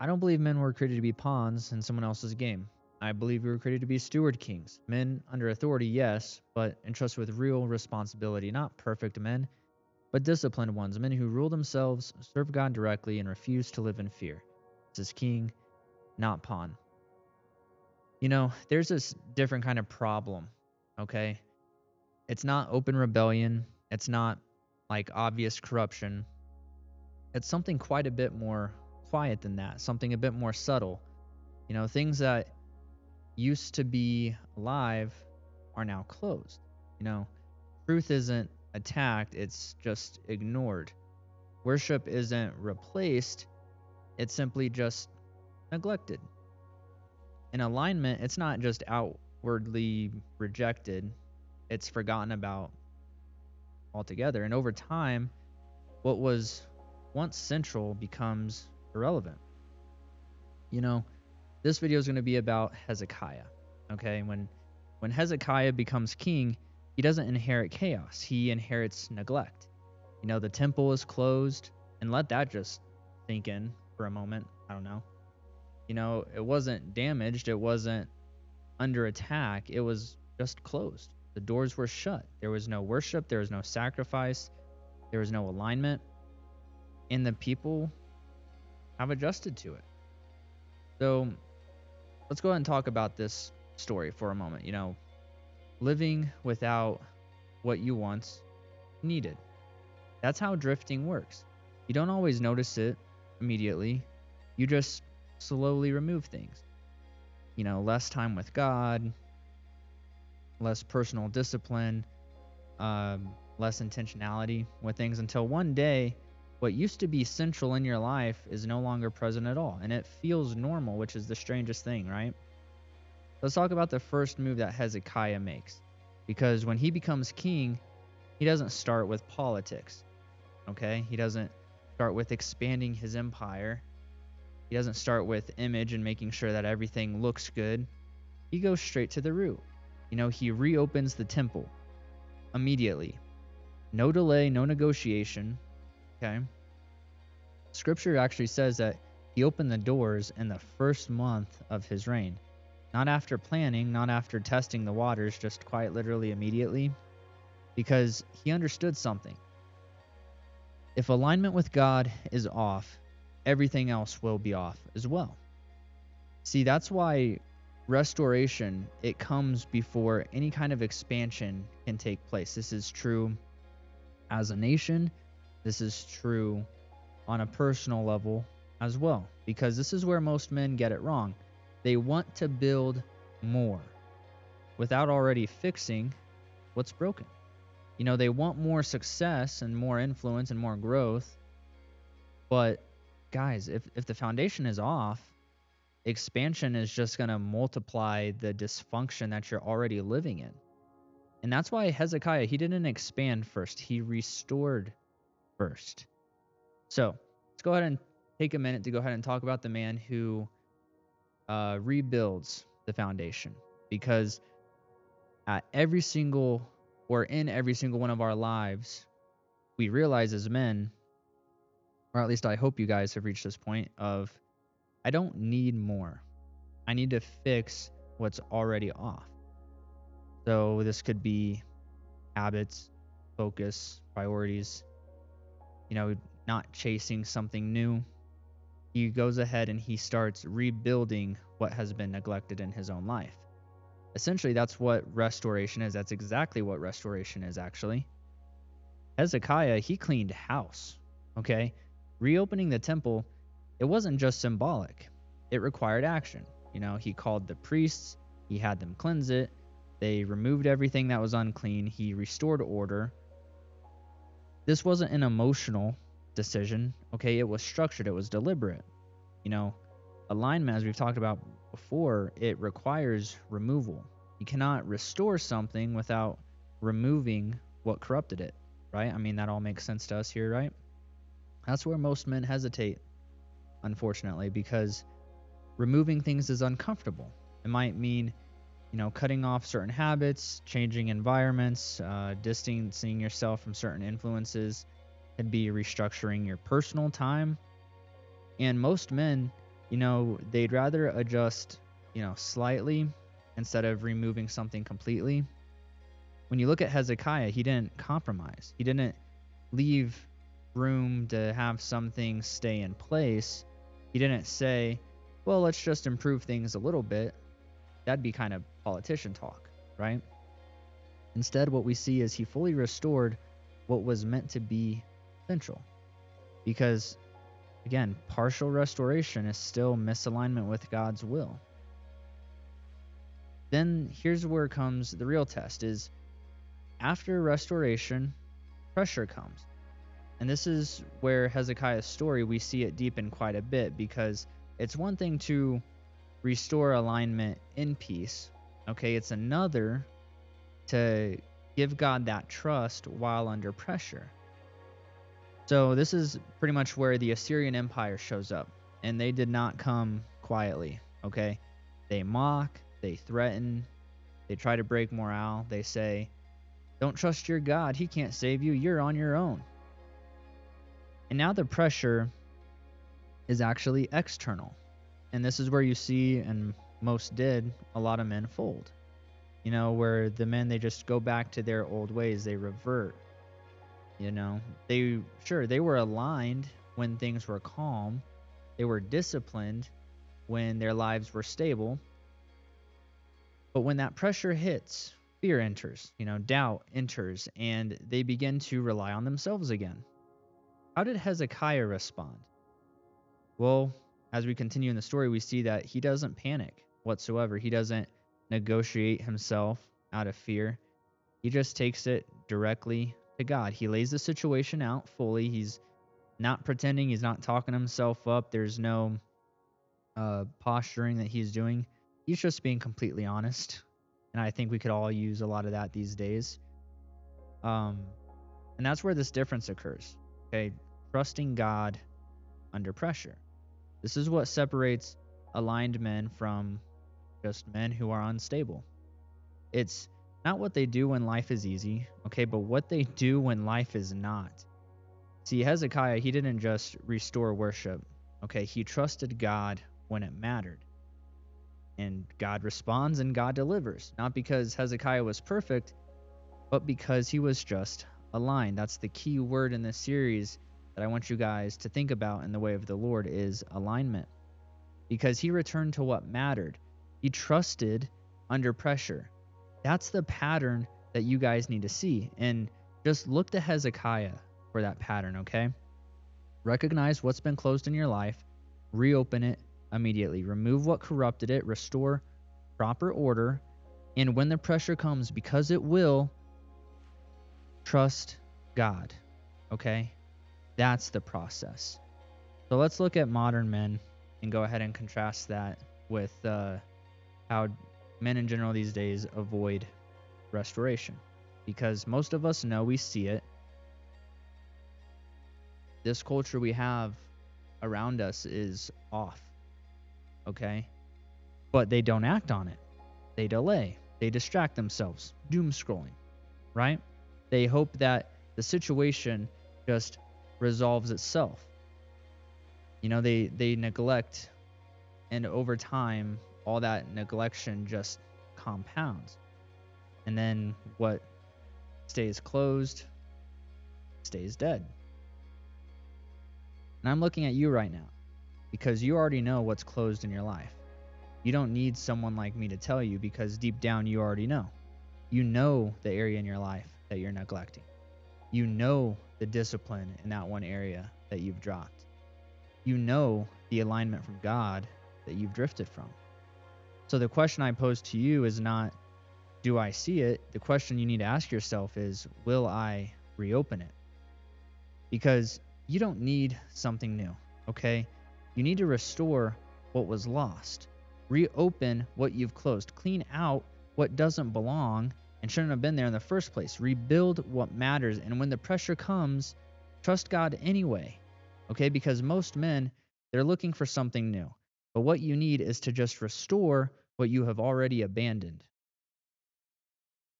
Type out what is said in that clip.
I don't believe men were created to be pawns in someone else's game. I believe we were created to be steward kings. Men under authority, yes, but entrusted with real responsibility. Not perfect men, but disciplined ones. Men who rule themselves, serve God directly, and refuse to live in fear. This is king, not pawn. There's this different kind of problem, okay? It's not open rebellion. It's not like obvious corruption. It's something quite a bit more quiet than that, something a bit more subtle. Things that used to be alive are now closed. You know, Truth isn't attacked, it's just ignored. Worship isn't replaced, it's simply just neglected. In alignment, it's not just outwardly rejected, it's forgotten about altogether. And over time, what was once central becomes irrelevant. This video is going to be about Hezekiah. Okay, when Hezekiah becomes king, he doesn't inherit chaos, he inherits neglect. The temple is closed, and let that just sink in for a moment. I don't know. It wasn't damaged, it wasn't under attack, it was just closed. The doors were shut. There was no worship, there was no sacrifice, there was no alignment, and the people have adjusted to it. So let's go ahead and talk about this story for a moment. Living without what you once needed. That's how drifting works. You don't always notice it immediately. You just slowly remove things. Less time with God, less personal discipline, less intentionality with things until one day what used to be central in your life is no longer present at all. And it feels normal, which is the strangest thing, right? Let's talk about the first move that Hezekiah makes. Because when he becomes king, he doesn't start with politics. Okay? He doesn't start with expanding his empire. He doesn't start with image and making sure that everything looks good. He goes straight to the root. He reopens the temple immediately. No delay, no negotiation. Okay? Scripture actually says that he opened the doors in the first month of his reign. Not after planning, not after testing the waters, just quite literally immediately. Because he understood something. If alignment with God is off, everything else will be off as well. See, that's why restoration, it comes before any kind of expansion can take place. This is true as a nation. This is true on a personal level as well, because this is where most men get it wrong. They want to build more without already fixing what's broken. They want more success and more influence and more growth. But guys, if the foundation is off, expansion is just going to multiply the dysfunction that you're already living in. And that's why Hezekiah, he didn't expand first, he restored first. So let's go ahead and take a minute to go ahead and talk about the man who rebuilds the foundation. Because in every single one of our lives, we realize as men, or at least I hope you guys have reached this point of, I don't need more. I need to fix what's already off. So this could be habits, focus, priorities, not chasing something new. He goes ahead and he starts rebuilding what has been neglected in his own life. Essentially, that's what restoration is. That's exactly what restoration is, actually. Hezekiah, he cleaned house, okay? Reopening the temple, it wasn't just symbolic. It required action. He called the priests. He had them cleanse it. They removed everything that was unclean. He restored order. This wasn't an emotional decision, okay? It was structured. It was deliberate. Alignment, as we've talked about before, it requires removal. You cannot restore something without removing what corrupted it, right? I mean, that all makes sense to us here, right? That's where most men hesitate, unfortunately, because removing things is uncomfortable. It might mean, cutting off certain habits, changing environments, distancing yourself from certain influences. Could be restructuring your personal time. And most men, They'd rather adjust, slightly instead of removing something completely. When you look at Hezekiah, he didn't compromise. He didn't leave room to have some things stay in place. He didn't say, well, let's just improve things a little bit. That'd be kind of politician talk, right? Instead, what we see is he fully restored what was meant to be central. Because, again, partial restoration is still misalignment with God's will. Then here's where comes the real test is after restoration, pressure comes. And this is where Hezekiah's story, we see it deepen quite a bit, because it's one thing to restore alignment in peace. Okay, it's another to give God that trust while under pressure. So this is pretty much where the Assyrian Empire shows up, and they did not come quietly. Okay, they mock, they threaten, they try to break morale. They say, don't trust your God, he can't save you, you're on your own. And now the pressure is actually external. And this is where you see, and most did, a lot of men fold. Where the men, they just go back to their old ways, they revert. They were aligned when things were calm. They were disciplined when their lives were stable. But when that pressure hits, fear enters, doubt enters, and they begin to rely on themselves again. How did Hezekiah respond? Well, as we continue in the story, we see that he doesn't panic whatsoever. He doesn't negotiate himself out of fear. He just takes it directly to God. He lays the situation out fully. He's not pretending. He's not talking himself up. There's no posturing that he's doing. He's just being completely honest. And I think we could all use a lot of that these days. And that's where this difference occurs. Okay, trusting God under pressure. This is what separates aligned men from just men who are unstable. It's not what they do when life is easy, okay, but what they do when life is not. See, Hezekiah, he didn't just restore worship, okay? He trusted God when it mattered. And God responds and God delivers. Not because Hezekiah was perfect, but because he was just aligned. That's the key word in this series that I want you guys to think about in the way of the Lord is alignment. Because he returned to what mattered. He trusted under pressure. That's the pattern that you guys need to see. And just look to Hezekiah for that pattern, okay? Recognize what's been closed in your life. Reopen it immediately. Remove what corrupted it. Restore proper order. And when the pressure comes, because it will, trust God, okay? That's the process. So let's look at modern men and go ahead and contrast that with how men in general these days avoid restoration. Because most of us know, we see it. This culture we have around us is off, okay? But they don't act on it. They delay. They distract themselves. Doom scrolling, right? They hope that the situation just resolves itself. They neglect, and over time, all that neglection just compounds. And then what stays closed stays dead. And I'm looking at you right now because you already know what's closed in your life. You don't need someone like me to tell you, because deep down you already know. You know the area in your life that you're neglecting. You know the discipline in that one area that you've dropped. You know the alignment from God that you've drifted from. So the question I pose to you is not, do I see it? The question you need to ask yourself is, will I reopen it? Because you don't need something new, okay? You need to restore what was lost. Reopen what you've closed. Clean out what doesn't belong and shouldn't have been there in the first place. Rebuild what matters. And when the pressure comes, trust God anyway, okay? Because most men, they're looking for something new. But what you need is to just restore what you have already abandoned,